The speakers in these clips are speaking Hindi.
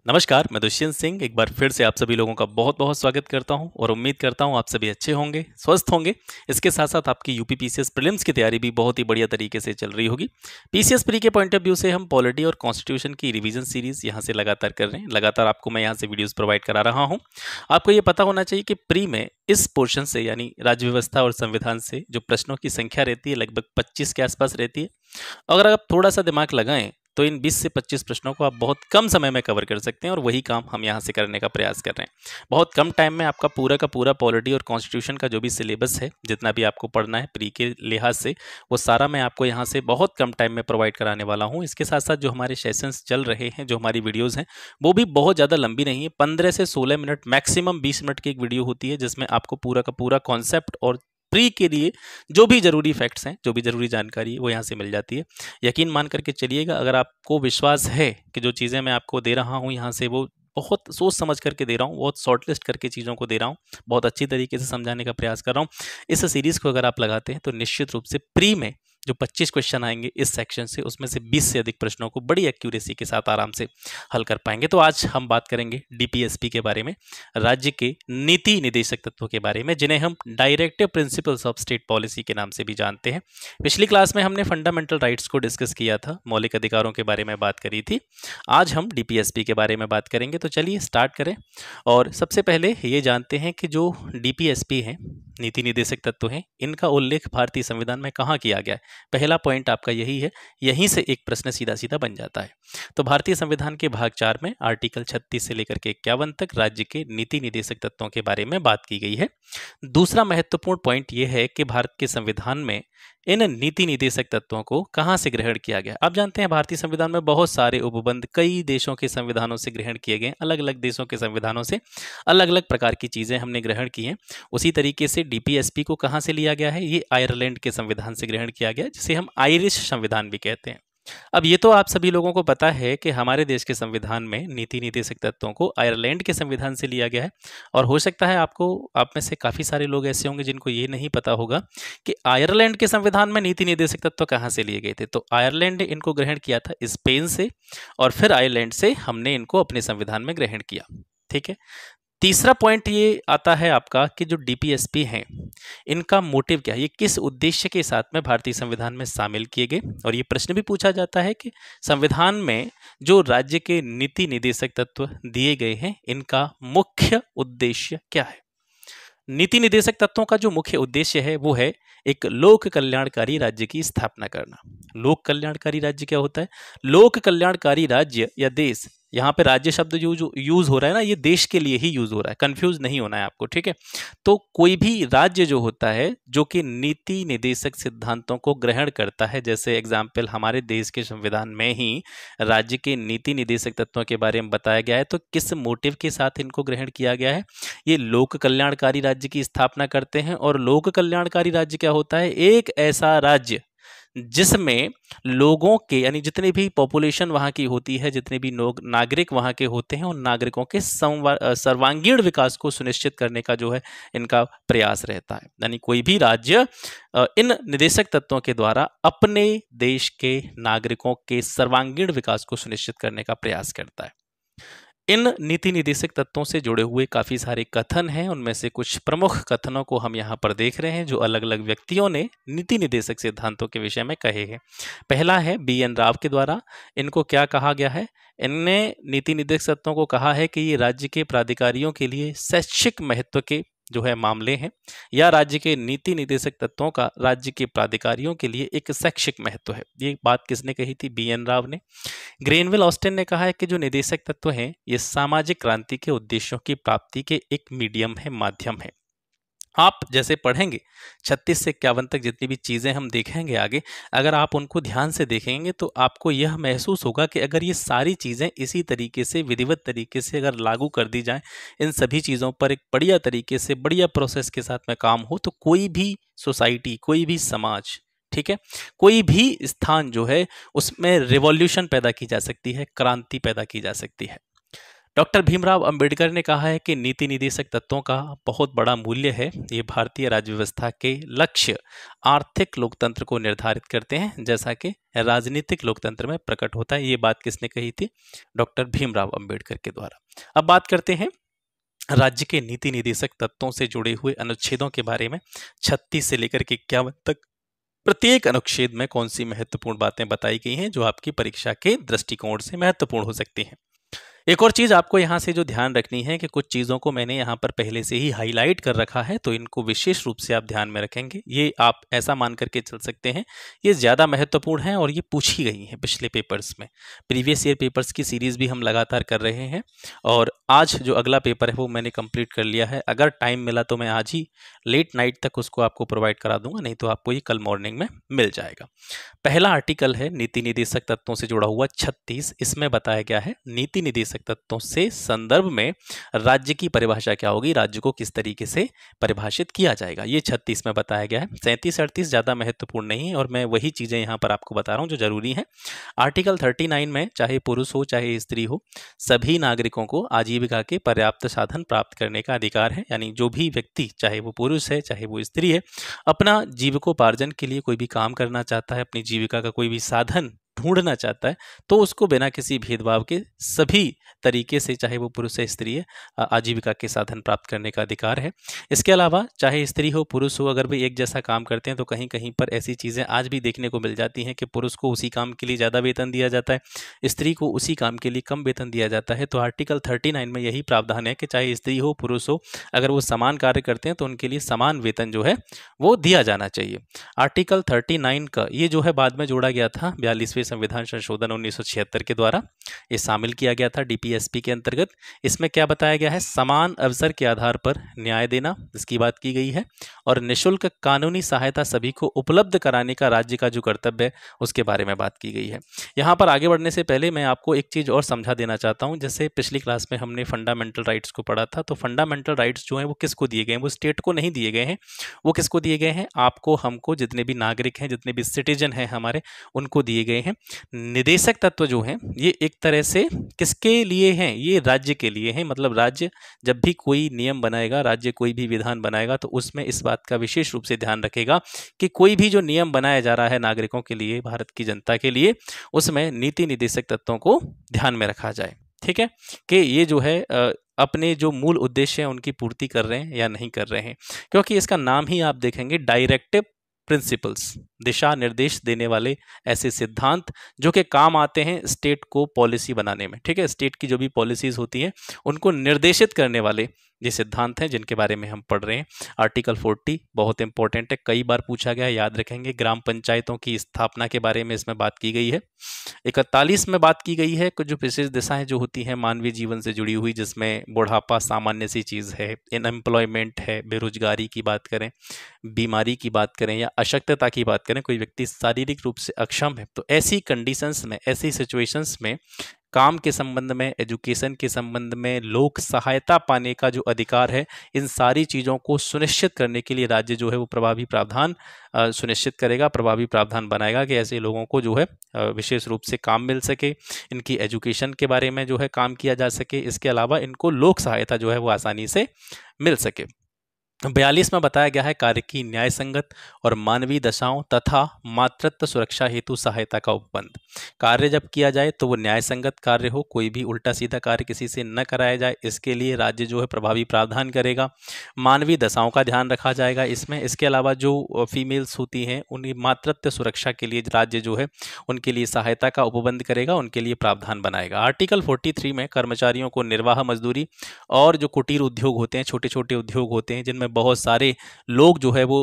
नमस्कार, मैं दुष्यंत सिंह एक बार फिर से आप सभी लोगों का बहुत बहुत स्वागत करता हूं और उम्मीद करता हूं आप सभी अच्छे होंगे, स्वस्थ होंगे। इसके साथ साथ आपकी यूपी पीसीएस प्रीलिम्स की तैयारी भी बहुत ही बढ़िया तरीके से चल रही होगी। पीसीएस प्री के पॉइंट ऑफ व्यू से हम पॉलिटी और कॉन्स्टिट्यूशन की रिवीजन सीरीज यहां से लगातार कर रहे हैं। लगातार आपको मैं यहाँ से वीडियोज़ प्रोवाइड करा रहा हूँ। आपको ये पता होना चाहिए कि प्री में इस पोर्शन से यानी राज्य व्यवस्था और संविधान से जो प्रश्नों की संख्या रहती है लगभग 25 के आसपास रहती है। अगर आप थोड़ा सा दिमाग लगाएं तो इन 20 से 25 प्रश्नों को आप बहुत कम समय में कवर कर सकते हैं और वही काम हम यहाँ से करने का प्रयास कर रहे हैं। बहुत कम टाइम में आपका पूरा का पूरा पॉलिटी और कॉन्स्टिट्यूशन का जो भी सिलेबस है, जितना भी आपको पढ़ना है प्री के लिहाज से, वो सारा मैं आपको यहाँ से बहुत कम टाइम में प्रोवाइड कराने वाला हूँ। इसके साथ साथ जो हमारे सेशंस चल रहे हैं, जो हमारी वीडियोज़ हैं, वो भी बहुत ज़्यादा लंबी नहीं है। 15 से 16 मिनट, मैक्सिमम 20 मिनट की एक वीडियो होती है जिसमें आपको पूरा का पूरा कॉन्सेप्ट और प्री के लिए जो भी ज़रूरी फैक्ट्स हैं, जो भी ज़रूरी जानकारी है, वो यहाँ से मिल जाती है। यकीन मान करके चलिएगा, अगर आपको विश्वास है कि जो चीज़ें मैं आपको दे रहा हूँ यहाँ से, वो बहुत सोच समझ करके दे रहा हूँ, बहुत शॉर्टलिस्ट करके चीज़ों को दे रहा हूँ, बहुत अच्छी तरीके से समझाने का प्रयास कर रहा हूँ। इस सीरीज़ को अगर आप लगाते हैं तो निश्चित रूप से प्री में जो 25 क्वेश्चन आएंगे इस सेक्शन से, उसमें से 20 से अधिक प्रश्नों को बड़ी एक्यूरेसी के साथ आराम से हल कर पाएंगे। तो आज हम बात करेंगे डीपीएसपी के बारे में, राज्य के नीति निदेशक तत्वों के बारे में, जिन्हें हम directive principles of state policy के नाम से भी जानते हैं। पिछली क्लास में हमने फंडामेंटल राइट्स को डिस्कस किया था, मौलिक अधिकारों के बारे में बात करी थी। आज हम डीपीएसपी के बारे में बात करेंगे। तो चलिए स्टार्ट करें और सबसे पहले ये जानते हैं कि जो डीपीएसपी हैं, नीति निदेशक तत्व हैं, इनका उल्लेख भारतीय संविधान में कहाँ किया गया है। पहला पॉइंट आपका यही है, यहीं से एक प्रश्न सीधा सीधा बन जाता है। तो भारतीय संविधान के भाग 4 में आर्टिकल 36 से लेकर के 51 तक राज्य के नीति निदेशक तत्वों के बारे में बात की गई है। दूसरा महत्वपूर्ण पॉइंट यह है कि भारत के संविधान में इन नीति निदेशक तत्वों को कहां से ग्रहण किया गया। आप जानते हैं भारतीय संविधान में बहुत सारे उपबंध कई देशों के संविधानों से ग्रहण किए गए, अलग अलग देशों के संविधानों से अलग अलग प्रकार की चीजें हमने ग्रहण की हैं। उसी तरीके से डीपीएसपी को कहां से लिया गया है, ये आयरलैंड के संविधान से ग्रहण किया गया, जिसे हम आयरिश संविधान भी कहते हैं। अब ये तो आप सभी लोगों को पता है कि हमारे देश के संविधान में नीति निदेशक तत्वों को आयरलैंड के संविधान से लिया गया है। और हो सकता है आप में से काफ़ी सारे लोग ऐसे होंगे जिनको ये नहीं पता होगा कि आयरलैंड के संविधान में नीति निदेशक तत्व कहाँ से लिए गए थे। तो आयरलैंड ने इनको ग्रहण किया था स्पेन से, और फिर आयरलैंड से हमने इनको अपने संविधान में ग्रहण किया। ठीक है। तीसरा पॉइंट ये आता है आपका कि जो डीपीएसपी हैं, इनका मोटिव क्या है, ये किस उद्देश्य के साथ में भारतीय संविधान में शामिल किए गए। और ये प्रश्न भी पूछा जाता है कि संविधान में जो राज्य के नीति निदेशक तत्व दिए गए हैं, इनका मुख्य उद्देश्य क्या है। नीति निदेशक तत्वों का जो मुख्य उद्देश्य है वो है एक लोक कल्याणकारी राज्य की स्थापना करना। लोक कल्याणकारी राज्य क्या होता है? लोक कल्याणकारी राज्य या देश, यहाँ पे राज्य शब्द जो यूज हो रहा है ना, ये देश के लिए ही यूज हो रहा है, कंफ्यूज नहीं होना है आपको। ठीक है। तो कोई भी राज्य जो होता है जो कि नीति निदेशक सिद्धांतों को ग्रहण करता है, जैसे एग्जाम्पल हमारे देश के संविधान में ही राज्य के नीति निदेशक तत्वों के बारे में बताया गया है, तो किस मोटिव के साथ इनको ग्रहण किया गया है? ये लोक कल्याणकारी राज्य की स्थापना करते हैं। और लोक कल्याणकारी राज्य क्या होता है? एक ऐसा राज्य जिसमें लोगों के यानी जितने भी पॉपुलेशन वहाँ की होती है, जितने भी लोग नागरिक वहाँ के होते हैं, उन नागरिकों के सर्वांगीण विकास को सुनिश्चित करने का जो है इनका प्रयास रहता है। यानी कोई भी राज्य इन निदेशक तत्वों के द्वारा अपने देश के नागरिकों के सर्वांगीण विकास को सुनिश्चित करने का प्रयास करता है। इन नीति निदेशक तत्वों से जुड़े हुए काफ़ी सारे कथन हैं, उनमें से कुछ प्रमुख कथनों को हम यहाँ पर देख रहे हैं जो अलग अलग व्यक्तियों ने नीति निदेशक सिद्धांतों के विषय में कहे हैं। पहला है BN राव के द्वारा। इनको क्या कहा गया है? इनने नीति निदेशक तत्वों को कहा है कि ये राज्य के प्राधिकारियों के लिए शैक्षिक महत्व के जो है मामले हैं, या राज्य के नीति निदेशक तत्वों का राज्य के प्राधिकारियों के लिए एक शैक्षिक महत्व है। ये बात किसने कही थी? BN राव ने। ग्रेनविल ऑस्टिन ने कहा है कि जो निदेशक तत्व हैं, ये सामाजिक क्रांति के उद्देश्यों की प्राप्ति के एक मीडियम है, माध्यम है। आप जैसे पढ़ेंगे 36 से 51 तक जितनी भी चीज़ें हम देखेंगे आगे, अगर आप उनको ध्यान से देखेंगे तो आपको यह महसूस होगा कि अगर ये सारी चीज़ें इसी तरीके से विधिवत तरीके से अगर लागू कर दी जाएं, इन सभी चीज़ों पर एक बढ़िया तरीके से बढ़िया प्रोसेस के साथ में काम हो, तो कोई भी सोसाइटी, कोई भी समाज, ठीक है, कोई भी स्थान जो है उसमें रिवॉल्यूशन पैदा की जा सकती है, क्रांति पैदा की जा सकती है। डॉक्टर भीमराव अंबेडकर ने कहा है कि नीति निदेशक तत्वों का बहुत बड़ा मूल्य है। ये भारतीय राज्य व्यवस्था के लक्ष्य आर्थिक लोकतंत्र को निर्धारित करते हैं, जैसा कि राजनीतिक लोकतंत्र में प्रकट होता है। ये बात किसने कही थी? डॉक्टर भीमराव अंबेडकर के द्वारा। अब बात करते हैं राज्य के नीति निदेशक तत्वों से जुड़े हुए अनुच्छेदों के बारे में। 36 से लेकर के 51 तक प्रत्येक अनुच्छेद में कौन सी महत्वपूर्ण बातें बताई गई हैं जो आपकी परीक्षा के दृष्टिकोण से महत्वपूर्ण हो सकती हैं। एक और चीज़ आपको यहाँ से जो ध्यान रखनी है कि कुछ चीज़ों को मैंने यहाँ पर पहले से ही हाईलाइट कर रखा है, तो इनको विशेष रूप से आप ध्यान में रखेंगे। ये आप ऐसा मान करके चल सकते हैं ये ज़्यादा महत्वपूर्ण है और ये पूछी गई हैं पिछले पेपर्स में। प्रीवियस ईयर पेपर्स की सीरीज़ भी हम लगातार कर रहे हैं और आज जो अगला पेपर है वो मैंने कंप्लीट कर लिया है। अगर टाइम मिला तो मैं आज ही लेट नाइट तक उसको आपको प्रोवाइड करा दूंगा, नहीं तो आपको ये कल मॉर्निंग में मिल जाएगा। पहला आर्टिकल है नीति निदेशक तत्वों से जुड़ा हुआ 36। इसमें बताया गया है नीति निदेशक तत्वों से संदर्भ में राज्य की परिभाषा क्या होगी, राज्य को किस तरीके से परिभाषित किया जाएगा, ये 36 में बताया गया है। 37 38 ज़्यादा महत्वपूर्ण नहीं है और मैं वही चीज़ें यहाँ पर आपको बता रहा हूँ जो जरूरी है। आर्टिकल 39 में चाहे पुरुष हो चाहे स्त्री हो, सभी नागरिकों को आजीविका के पर्याप्त साधन प्राप्त करने का अधिकार है। यानी जो भी व्यक्ति, चाहे वो पुरुष है चाहे वो स्त्री है, अपना जीविकोपार्जन के लिए कोई भी काम करना चाहता है, अपनी जीविका का कोई भी साधन ढूंढना चाहता है, तो उसको बिना किसी भेदभाव के सभी तरीके से, चाहे वो पुरुष है स्त्री है, आजीविका के साधन प्राप्त करने का अधिकार है। इसके अलावा चाहे स्त्री हो पुरुष हो, अगर वे एक जैसा काम करते हैं तो कहीं कहीं पर ऐसी चीज़ें आज भी देखने को मिल जाती हैं कि पुरुष को उसी काम के लिए ज़्यादा वेतन दिया जाता है, स्त्री को उसी काम के लिए कम वेतन दिया जाता है। तो आर्टिकल 39 में यही प्रावधान है कि चाहे स्त्री हो पुरुष हो, अगर वो समान कार्य करते हैं तो उनके लिए समान वेतन जो है वो दिया जाना चाहिए। आर्टिकल 39 का ये जो है बाद में जोड़ा गया था 42वें संविधान संशोधन 1976 के द्वारा, ये शामिल किया गया था डीपीएसपी के अंतर्गत। इसमें क्या बताया गया है? समान अवसर के आधार पर न्याय देना, इसकी बात की गई है, और निःशुल्क कानूनी सहायता सभी को उपलब्ध कराने का राज्य का जो कर्तव्य है उसके बारे में बात की गई है। यहाँ पर आगे बढ़ने से पहले मैं आपको एक चीज़ और समझा देना चाहता हूँ। जैसे पिछली क्लास में हमने फंडामेंटल राइट्स को पढ़ा था, तो फंडामेंटल राइट्स जो हैं वो किसको दिए गए हैं? वो स्टेट को नहीं दिए गए हैं, वो किसको दिए गए हैं? आपको, हमको, जितने भी नागरिक हैं, जितने भी सिटीजन हैं हमारे, उनको दिए गए हैं। निदेशक तत्व जो हैं ये एक तरह से किसके लिए हैं? ये राज्य के लिए हैं। मतलब राज्य जब भी कोई नियम बनाएगा, राज्य कोई भी विधान बनाएगा, तो उसमें इस बात का विशेष रूप से ध्यान रखेगा कि कोई भी जो नियम बनाया जा रहा है नागरिकों के लिए, भारत की जनता के लिए, उसमें नीति निदेशक तत्वों को ध्यान में रखा जाए। ठीक है, कि ये जो है अपने जो मूल उद्देश्य हैं उनकी पूर्ति कर रहे हैं या नहीं कर रहे हैं। क्योंकि इसका नाम ही आप देखेंगे डायरेक्टिव प्रिंसिपल्स, दिशा निर्देश देने वाले ऐसे सिद्धांत जो कि काम आते हैं स्टेट को पॉलिसी बनाने में। ठीक है, स्टेट की जो भी पॉलिसीज होती हैं उनको निर्देशित करने वाले ये सिद्धांत हैं जिनके बारे में हम पढ़ रहे हैं। आर्टिकल 40 बहुत इंपॉर्टेंट है, कई बार पूछा गया, याद रखेंगे। ग्राम पंचायतों की स्थापना के बारे में इसमें बात की गई है। 41 में बात की गई है कुछ जो विशेष दिशाएं जो होती हैं मानवीय जीवन से जुड़ी हुई, जिसमें बुढ़ापा सामान्य सी चीज़ है, अनएम्प्लॉयमेंट है, बेरोजगारी की बात करें, बीमारी की बात करें या अशक्तता की बात करें, कोई व्यक्ति शारीरिक रूप से अक्षम है, तो ऐसी कंडीशंस में, ऐसी सिचुएशंस में काम के संबंध में, एजुकेशन के संबंध में, लोक सहायता पाने का जो अधिकार है, इन सारी चीज़ों को सुनिश्चित करने के लिए राज्य जो है वो प्रभावी प्रावधान सुनिश्चित करेगा, प्रभावी प्रावधान बनाएगा कि ऐसे लोगों को जो है विशेष रूप से काम मिल सके, इनकी एजुकेशन के बारे में जो है काम किया जा सके, इसके अलावा इनको लोक सहायता जो है वो आसानी से मिल सके। 42 में बताया गया है कार्य की न्याय संगत और मानवीय दशाओं तथा मातृत्व सुरक्षा हेतु सहायता का उपबंध। कार्य जब किया जाए तो वो न्याय संगत कार्य हो, कोई भी उल्टा सीधा कार्य किसी से न कराया जाए, इसके लिए राज्य जो है प्रभावी प्रावधान करेगा। मानवीय दशाओं का ध्यान रखा जाएगा इसमें। इसके अलावा जो फीमेल्स होती हैं उनकी मातृत्व सुरक्षा के लिए राज्य जो है उनके लिए सहायता का उपबंध करेगा, उनके लिए प्रावधान बनाएगा। आर्टिकल 43 में कर्मचारियों को निर्वाह मजदूरी और जो कुटीर उद्योग होते हैं, छोटे छोटे उद्योग होते हैं जिनमें बहुत सारे लोग जो है वो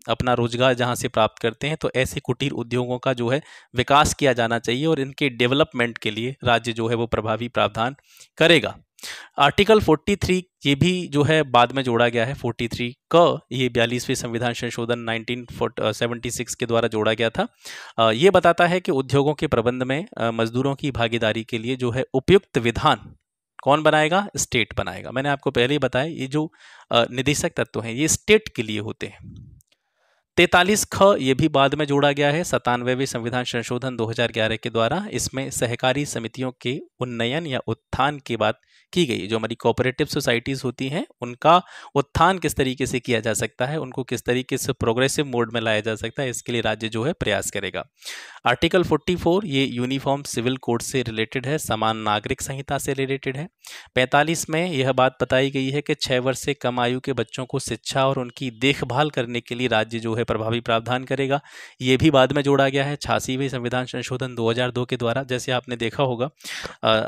अपना रोजगार जहां से प्राप्त करते हैं, तो ऐसे कुटीर उद्योगों का जो है विकास किया जाना चाहिए और इनके डेवलपमेंट के लिए राज्य जो है वो प्रभावी प्रावधान करेगा। आर्टिकल 43 ये भी जो है बाद में जोड़ा गया है। 43 का ये 42वें संविधान संशोधन 1976 के द्वारा जोड़ा गया था। ये बताता है कि उद्योगों के प्रबंध में मजदूरों की भागीदारी के लिए जो है उपयुक्त विधान कौन बनाएगा? स्टेट बनाएगा। मैंने आपको पहले ही बताया ये जो निदेशक तत्व हैं ये स्टेट के लिए होते हैं। 43 ख ये भी बाद में जोड़ा गया है 97वें संविधान संशोधन 2011 के द्वारा। इसमें सहकारी समितियों के उन्नयन या उत्थान की बात की गई। जो हमारी कोऑपरेटिव सोसाइटीज़ होती हैं उनका उत्थान किस तरीके से किया जा सकता है, उनको किस तरीके से प्रोग्रेसिव मोड में लाया जा सकता है, इसके लिए राज्य जो है प्रयास करेगा। आर्टिकल 44 ये यूनिफॉर्म सिविल कोड से रिलेटेड है, समान नागरिक संहिता से रिलेटेड है। 45 में यह बात बताई गई है कि 6 वर्ष से कम आयु के बच्चों को शिक्षा और उनकी देखभाल करने के लिए राज्य जो है प्रभावी प्रावधान करेगा। ये भी बाद में जोड़ा गया है 86वें संविधान संशोधन 2002 के द्वारा। जैसे आपने देखा होगा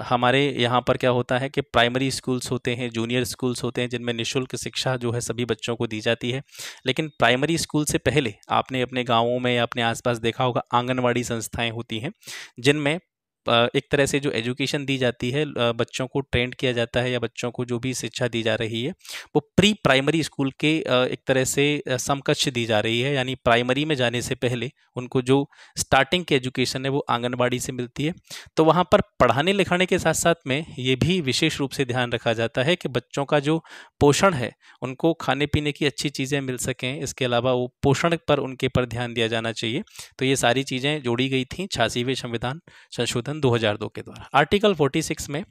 हमारे यहाँ पर क्या होता है कि प्राइमरी स्कूल्स होते हैं, जूनियर स्कूल्स होते हैं जिनमें निःशुल्क शिक्षा जो है सभी बच्चों को दी जाती है। लेकिन प्राइमरी स्कूल से पहले आपने अपने गाँवों में या अपने आसपास देखा होगा आंगनवाड़ी संस्थाएं होती हैं जिनमें एक तरह से जो एजुकेशन दी जाती है, बच्चों को ट्रेंड किया जाता है या बच्चों को जो भी शिक्षा दी जा रही है वो प्री प्राइमरी स्कूल के एक तरह से समकक्ष दी जा रही है। यानी प्राइमरी में जाने से पहले उनको जो स्टार्टिंग की एजुकेशन है वो आंगनबाड़ी से मिलती है। तो वहाँ पर पढ़ाने लिखाने के साथ साथ में ये भी विशेष रूप से ध्यान रखा जाता है कि बच्चों का जो पोषण है उनको खाने पीने की अच्छी चीज़ें मिल सकें। इसके अलावा वो पोषण पर उनके पर ध्यान दिया जाना चाहिए। तो ये सारी चीज़ें जोड़ी गई थी 86वें संविधान संशोधन 2002 के द्वारा। आर्टिकल 46 में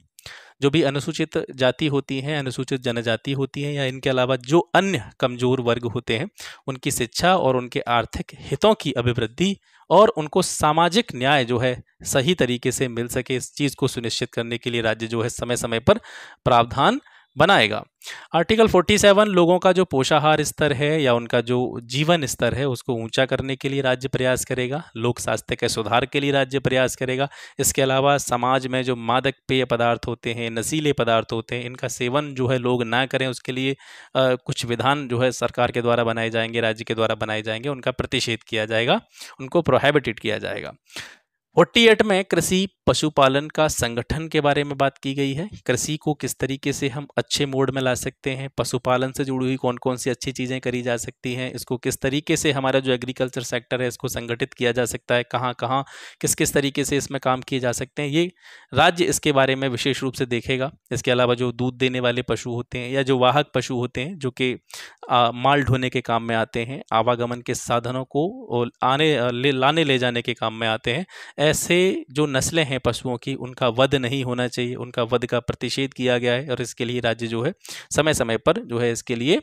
जो भी अनुसूचित जाति होती हैं, अनुसूचित जनजाति होती हैं या इनके अलावा जो अन्य कमजोर वर्ग होते हैं उनकी शिक्षा और उनके आर्थिक हितों की अभिवृद्धि और उनको सामाजिक न्याय जो है सही तरीके से मिल सके, इस चीज़ को सुनिश्चित करने के लिए राज्य जो है समय समय पर प्रावधान बनाएगा। आर्टिकल 47 लोगों का जो पोषाहार स्तर है या उनका जो जीवन स्तर है उसको ऊंचा करने के लिए राज्य प्रयास करेगा। लोक स्वास्थ्य के सुधार के लिए राज्य प्रयास करेगा। इसके अलावा समाज में जो मादक पेय पदार्थ होते हैं, नशीले पदार्थ होते हैं, इनका सेवन जो है लोग ना करें उसके लिए कुछ विधान जो है सरकार के द्वारा बनाए जाएंगे, राज्य के द्वारा बनाए जाएंगे, उनका प्रतिषेध किया जाएगा, उनको प्रोहिबिटेड किया जाएगा। 48 में कृषि पशुपालन का संगठन के बारे में बात की गई है। कृषि को किस तरीके से हम अच्छे मोड में ला सकते हैं, पशुपालन से जुड़ी हुई कौन कौन सी अच्छी चीज़ें करी जा सकती हैं, इसको किस तरीके से हमारा जो एग्रीकल्चर सेक्टर है इसको संगठित किया जा सकता है, कहाँ कहाँ किस किस तरीके से इसमें काम किए जा सकते हैं, ये राज्य इसके बारे में विशेष रूप से देखेगा। इसके अलावा जो दूध देने वाले पशु होते हैं या जो वाहक पशु होते हैं जो कि माल ढोने के काम में आते हैं, आवागमन के साधनों को लाने ले जाने के काम में आते हैं, ऐसे जो नस्लें हैं पशुओं की उनका वध नहीं होना चाहिए, उनका वध का प्रतिषेध किया गया है और इसके लिए राज्य जो है समय समय पर जो है इसके लिए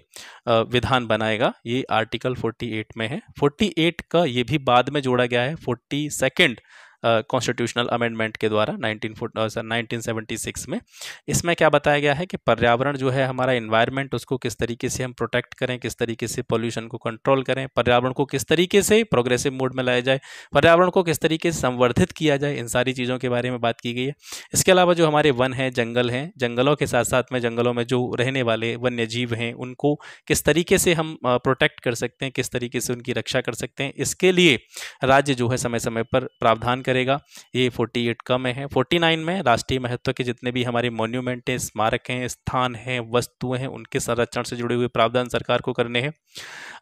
विधान बनाएगा। ये आर्टिकल 48 में है। 48 का ये भी बाद में जोड़ा गया है 42nd कॉन्स्टिट्यूशनल अमेंडमेंट के द्वारा 1976 में। इसमें क्या बताया गया है कि पर्यावरण जो है हमारा एनवायरनमेंट उसको किस तरीके से हम प्रोटेक्ट करें, किस तरीके से पोल्यूशन को कंट्रोल करें, पर्यावरण को किस तरीके से प्रोग्रेसिव मोड में लाया जाए, पर्यावरण को किस तरीके से संवर्धित किया जाए, इन सारी चीज़ों के बारे में बात की गई है। इसके अलावा जो हमारे वन हैं, जंगल हैं, जंगलों के साथ साथ में जंगलों में जो रहने वाले वन्य जीव हैं उनको किस तरीके से हम प्रोटेक्ट कर सकते हैं, किस तरीके से उनकी रक्षा कर सकते हैं, इसके लिए राज्य जो है समय समय पर प्रावधान करेगा। ये 48 का में है। 49 में राष्ट्रीय महत्व के जितने भी हमारे मॉन्यूमेंट हैं, स्मारक हैं, स्थान हैं, वस्तुएं हैं, उनके संरक्षण से जुड़े हुए प्रावधान सरकार को करने हैं।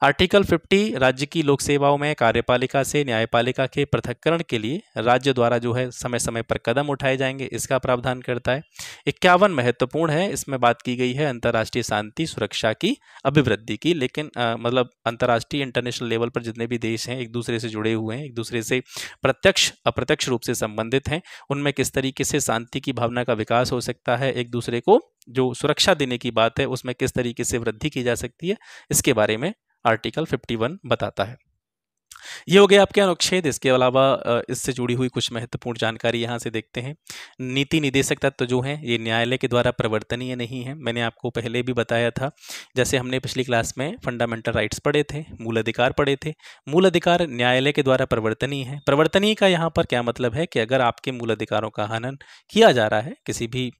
आर्टिकल 50 राज्य की लोक सेवाओं में कार्यपालिका से न्यायपालिका के पृथक्करण के लिए राज्य द्वारा जो है समय समय पर कदम उठाए जाएंगे, इसका प्रावधान करता है। 51 महत्वपूर्ण है, इसमें बात की गई है अंतर्राष्ट्रीय शांति सुरक्षा की अभिवृद्धि की। लेकिन मतलब अंतर्राष्ट्रीय इंटरनेशनल लेवल पर जितने भी देश हैं एक दूसरे से जुड़े हुए हैं, एक दूसरे से प्रत्यक्ष अप्रत्यक्ष रूप से संबंधित हैं, उनमें किस तरीके से शांति की भावना का विकास हो सकता है, एक दूसरे को जो सुरक्षा देने की बात है उसमें किस तरीके से वृद्धि की जा सकती है, इसके बारे में आर्टिकल 51 बताता है। ये हो गया आपके अनुच्छेद। इसके अलावा इससे जुड़ी हुई कुछ महत्वपूर्ण जानकारी यहाँ से देखते हैं। नीति निदेशक तत्व जो हैं ये न्यायालय के द्वारा प्रवर्तनीय नहीं है। मैंने आपको पहले भी बताया था, जैसे हमने पिछली क्लास में फंडामेंटल राइट्स पढ़े थे, मूल अधिकार पढ़े थे। मूल अधिकार न्यायालय के द्वारा प्रवर्तनीय है। प्रवर्तनीय का यहाँ पर क्या मतलब है कि अगर आपके मूल अधिकारों का हनन किया जा रहा है, किसी भी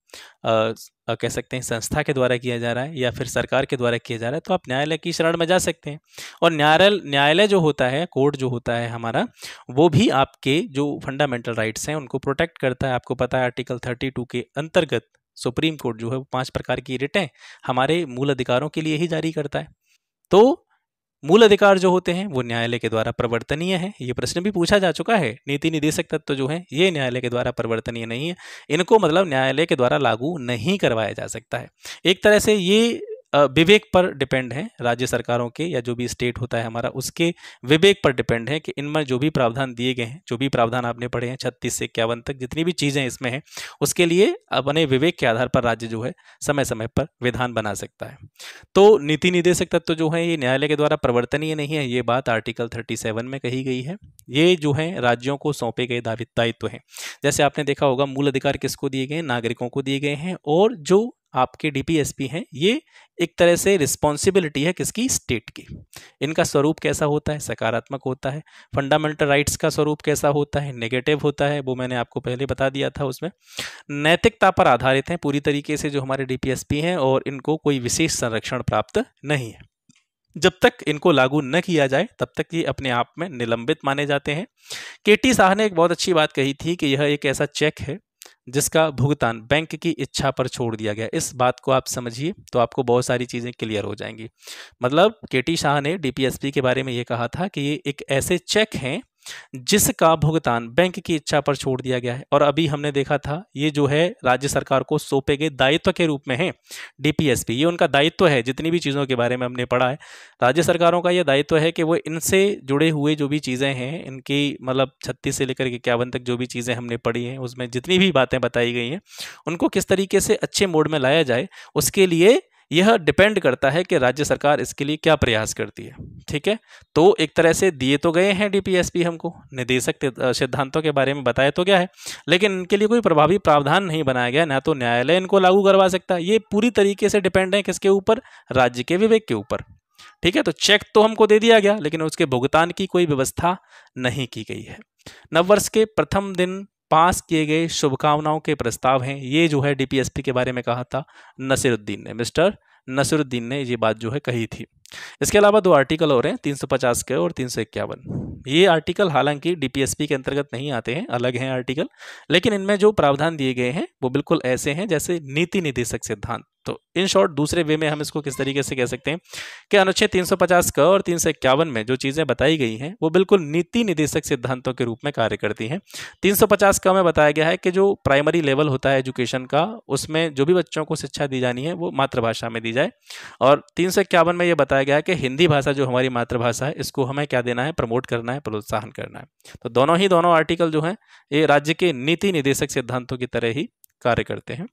कह सकते हैं संस्था के द्वारा किया जा रहा है या फिर सरकार के द्वारा किया जा रहा है, तो आप न्यायालय की शरण में जा सकते हैं। और न्यायालय जो होता है, कोर्ट जो होता है हमारा, वो भी आपके जो फंडामेंटल राइट्स हैं उनको प्रोटेक्ट करता है। आपको पता है आर्टिकल 32 के अंतर्गत सुप्रीम कोर्ट जो है वो 5 प्रकार की रिटें हमारे मूल अधिकारों के लिए ही जारी करता है। तो मूल अधिकार जो होते हैं वो न्यायालय के द्वारा प्रवर्तनीय है। ये प्रश्न भी पूछा जा चुका है। नीति निदेशक तत्व जो है ये न्यायालय के द्वारा प्रवर्तनीय नहीं है, इनको मतलब न्यायालय के द्वारा लागू नहीं करवाया जा सकता है। एक तरह से ये विवेक पर डिपेंड है, राज्य सरकारों के या जो भी स्टेट होता है हमारा उसके विवेक पर डिपेंड है कि इनमें जो भी प्रावधान दिए गए हैं, जो भी प्रावधान आपने पढ़े हैं 36 से 51 तक जितनी भी चीज़ें इसमें हैं, उसके लिए अपने विवेक के आधार पर राज्य जो है समय समय पर विधान बना सकता है। तो नीति निदेशक तत्व जो है ये न्यायालय के द्वारा प्रवर्तनीय नहीं है, ये बात आर्टिकल 37 में कही गई है। ये जो है राज्यों को सौंपे गए दायित्व हैं। जैसे आपने देखा होगा मूल अधिकार किसको दिए गए हैं, नागरिकों को दिए गए हैं, और जो आपके डीपीएसपी हैं ये एक तरह से रिस्पॉन्सिबिलिटी है किसकी, स्टेट की। इनका स्वरूप कैसा होता है, सकारात्मक होता है। फंडामेंटल राइट्स का स्वरूप कैसा होता है, नेगेटिव होता है, वो मैंने आपको पहले बता दिया था। उसमें नैतिकता पर आधारित हैं पूरी तरीके से जो हमारे डीपीएसपी हैं, और इनको कोई विशेष संरक्षण प्राप्त नहीं है। जब तक इनको लागू न किया जाए तब तक ये अपने आप में निलंबित माने जाते हैं। केटी शाह ने एक बहुत अच्छी बात कही थी कि यह एक ऐसा चेक है जिसका भुगतान बैंक की इच्छा पर छोड़ दिया गया। इस बात को आप समझिए तो आपको बहुत सारी चीज़ें क्लियर हो जाएंगी। मतलब केटी शाह ने डीपीएसपी के बारे में ये कहा था कि ये एक ऐसे चेक हैं जिसका भुगतान बैंक की इच्छा पर छोड़ दिया गया है। और अभी हमने देखा था ये जो है राज्य सरकार को सौंपे गए दायित्व के रूप में है डीपीएसपी, ये उनका दायित्व है। जितनी भी चीज़ों के बारे में हमने पढ़ा है, राज्य सरकारों का ये दायित्व है कि वो इनसे जुड़े हुए जो भी चीज़ें हैं, इनकी मतलब 36 से लेकर के 51 तक जो भी चीज़ें हमने पढ़ी हैं, उसमें जितनी भी बातें बताई गई हैं उनको किस तरीके से अच्छे मोड में लाया जाए, उसके लिए यह डिपेंड करता है कि राज्य सरकार इसके लिए क्या प्रयास करती है। ठीक है, तो एक तरह से दिए तो गए हैं डीपीएसपी हमको, निदेशक सिद्धांतों के बारे में बताया तो क्या है, लेकिन इनके लिए कोई प्रभावी प्रावधान नहीं बनाया गया, ना तो न्यायालय इनको लागू करवा सकता। ये पूरी तरीके से डिपेंड है किसके ऊपर, राज्य के विवेक के ऊपर। ठीक है, तो चेक तो हमको दे दिया गया लेकिन उसके भुगतान की कोई व्यवस्था नहीं की गई है। नववर्ष के प्रथम दिन पास किए गए शुभकामनाओं के प्रस्ताव हैं, ये जो है डीपीएसपी के बारे में कहा था नसीरुद्दीन ने, मिस्टर नसीरुद्दीन ने ये बात जो है कही थी। इसके अलावा 2 आर्टिकल और हैं, 350 के और 351। ये आर्टिकल हालांकि डीपीएसपी के अंतर्गत नहीं आते हैं, अलग हैं आर्टिकल, लेकिन इनमें जो प्रावधान दिए गए हैं वो बिल्कुल ऐसे हैं जैसे नीति निदेशक सिद्धांत। तो इन शॉर्ट दूसरे वे में हम इसको किस तरीके से कह सकते हैं कि अनुच्छेद 350 क और 351 में जो चीज़ें बताई गई हैं वो बिल्कुल नीति निदेशक सिद्धांतों के रूप में कार्य करती हैं। 350 का में बताया गया है कि जो प्राइमरी लेवल होता है एजुकेशन का, उसमें जो भी बच्चों को शिक्षा दी जानी है वो मातृभाषा में दी जाए, और 351 में ये बताया गया है कि हिंदी भाषा जो हमारी मातृभाषा है इसको हमें क्या देना है, प्रमोट करना है, प्रोत्साहन करना है। तो दोनों आर्टिकल जो हैं ये राज्य के नीति निदेशक सिद्धांतों की तरह ही कार्य करते हैं।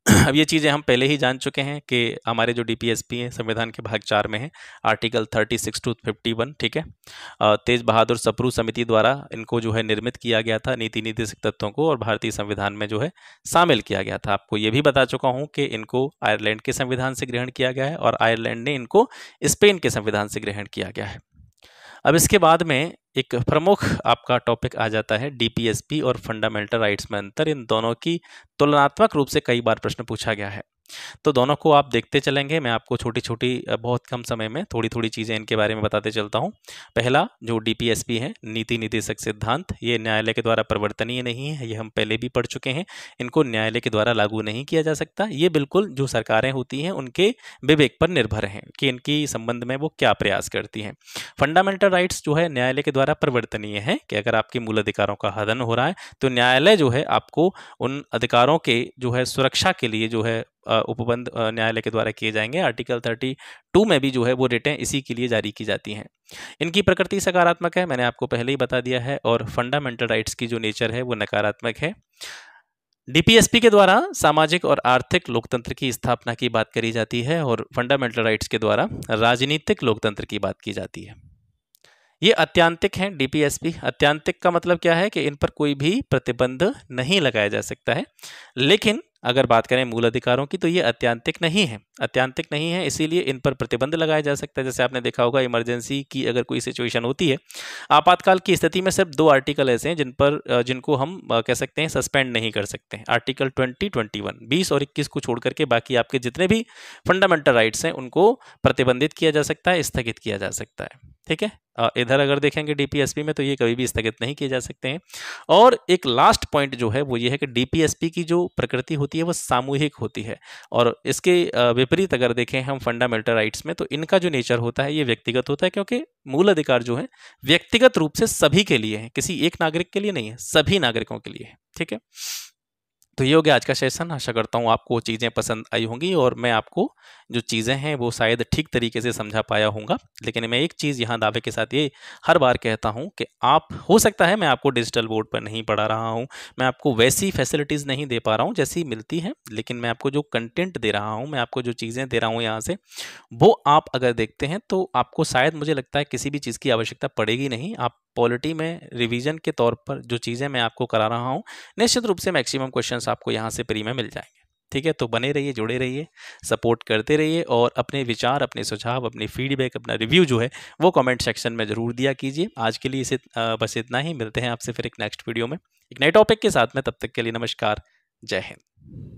अब ये चीज़ें हम पहले ही जान चुके हैं कि हमारे जो डीपीएसपी हैं संविधान के भाग 4 में है, आर्टिकल 36 to 51। ठीक है, तेज बहादुर सप्रू समिति द्वारा इनको जो है निर्मित किया गया था, नीति निदेशक तत्वों को, और भारतीय संविधान में जो है शामिल किया गया था। आपको ये भी बता चुका हूँ कि इनको आयरलैंड के संविधान से ग्रहण किया गया है और आयरलैंड ने इनको स्पेन के संविधान से ग्रहण किया गया है। अब इसके बाद में एक प्रमुख आपका टॉपिक आ जाता है डीपीएसपी और फंडामेंटल राइट्स में अंतर। इन दोनों की तुलनात्मक रूप से कई बार प्रश्न पूछा गया है, तो दोनों को आप देखते चलेंगे। मैं आपको छोटी छोटी बहुत कम समय में थोड़ी थोड़ी चीज़ें इनके बारे में बताते चलता हूँ। पहला जो डीपीएसपी है, नीति निदेशक सिद्धांत, ये न्यायालय के द्वारा प्रवर्तनीय नहीं है, ये हम पहले भी पढ़ चुके हैं। इनको न्यायालय के द्वारा लागू नहीं किया जा सकता। ये बिल्कुल जो सरकारें होती हैं उनके विवेक पर निर्भर हैं कि इनकी संबंध में वो क्या प्रयास करती हैं। फंडामेंटल राइट्स जो है न्यायालय के द्वारा प्रवर्तनीय है कि अगर आपके मूल अधिकारों का हनन हो रहा है तो न्यायालय जो है आपको उन अधिकारों के जो है सुरक्षा के लिए जो है उपबंध न्यायालय के द्वारा किए जाएंगे। आर्टिकल 32 में भी जो है वो रिटें इसी के लिए जारी की जाती हैं। इनकी प्रकृति सकारात्मक है, मैंने आपको पहले ही बता दिया है, और फंडामेंटल राइट्स की जो नेचर है वो नकारात्मक है। डीपीएसपी के द्वारा सामाजिक और आर्थिक लोकतंत्र की स्थापना की बात करी जाती है और फंडामेंटल राइट्स के द्वारा राजनीतिक लोकतंत्र की बात की जाती है। ये अत्यांतिक हैं डीपीएसपी। अत्यांतिक का मतलब क्या है कि इन पर कोई भी प्रतिबंध नहीं लगाया जा सकता है, लेकिन अगर बात करें मूल अधिकारों की तो ये अत्यांतिक नहीं है। अत्यांतिक नहीं है इसीलिए इन पर प्रतिबंध लगाया जा सकता है। जैसे आपने देखा होगा इमरजेंसी की अगर कोई सिचुएशन होती है, आपातकाल की स्थिति में सिर्फ 2 आर्टिकल ऐसे हैं जिनको हम कह सकते हैं सस्पेंड नहीं कर सकते हैं। आर्टिकल 20, 21, 20 और 21 को छोड़ करके बाकी आपके जितने भी फंडामेंटल राइट्स हैं उनको प्रतिबंधित किया जा सकता है, स्थगित किया जा सकता है। ठीक है, इधर अगर देखेंगे डीपीएसपी में तो ये कभी भी स्थगित नहीं किए जा सकते हैं। और एक लास्ट पॉइंट जो है वो ये है कि डीपीएसपी की जो प्रकृति होती है वो सामूहिक होती है, और इसके विपरीत अगर देखें हम फंडामेंटल राइट्स में तो इनका जो नेचर होता है ये व्यक्तिगत होता है, क्योंकि मूल अधिकार जो है व्यक्तिगत रूप से सभी के लिए है, किसी एक नागरिक के लिए नहीं है, सभी नागरिकों के लिए है। ठीक है, तो ये हो गया आज का सेशन। आशा करता हूँ आपको चीज़ें पसंद आई होंगी और मैं आपको जो चीज़ें हैं वो शायद ठीक तरीके से समझा पाया हूँगा। लेकिन मैं एक चीज़ यहाँ दावे के साथ ये हर बार कहता हूँ कि आप, हो सकता है मैं आपको डिजिटल बोर्ड पर नहीं पढ़ा रहा हूँ, मैं आपको वैसी फैसिलिटीज़ नहीं दे पा रहा हूँ जैसी मिलती हैं, लेकिन मैं आपको जो कंटेंट दे रहा हूँ, मैं आपको जो चीज़ें दे रहा हूँ यहाँ से, वो आप अगर देखते हैं तो आपको शायद, मुझे लगता है, किसी भी चीज़ की आवश्यकता पड़ेगी नहीं। आप पॉलिटी में रिवीजन के तौर पर जो चीज़ें मैं आपको करा रहा हूँ, निश्चित रूप से मैक्सिमम क्वेश्चंस आपको यहाँ से फ्री में मिल जाएंगे। ठीक है, तो बने रहिए, जुड़े रहिए, सपोर्ट करते रहिए और अपने विचार, अपने सुझाव, अपनी फीडबैक, अपना रिव्यू जो है वो कमेंट सेक्शन में ज़रूर दिया कीजिए। आज के लिए इसे बस इतना ही। मिलते हैं आपसे फिर एक नेक्स्ट वीडियो में एक नए टॉपिक के साथ में। तब तक के लिए नमस्कार, जय हिंद।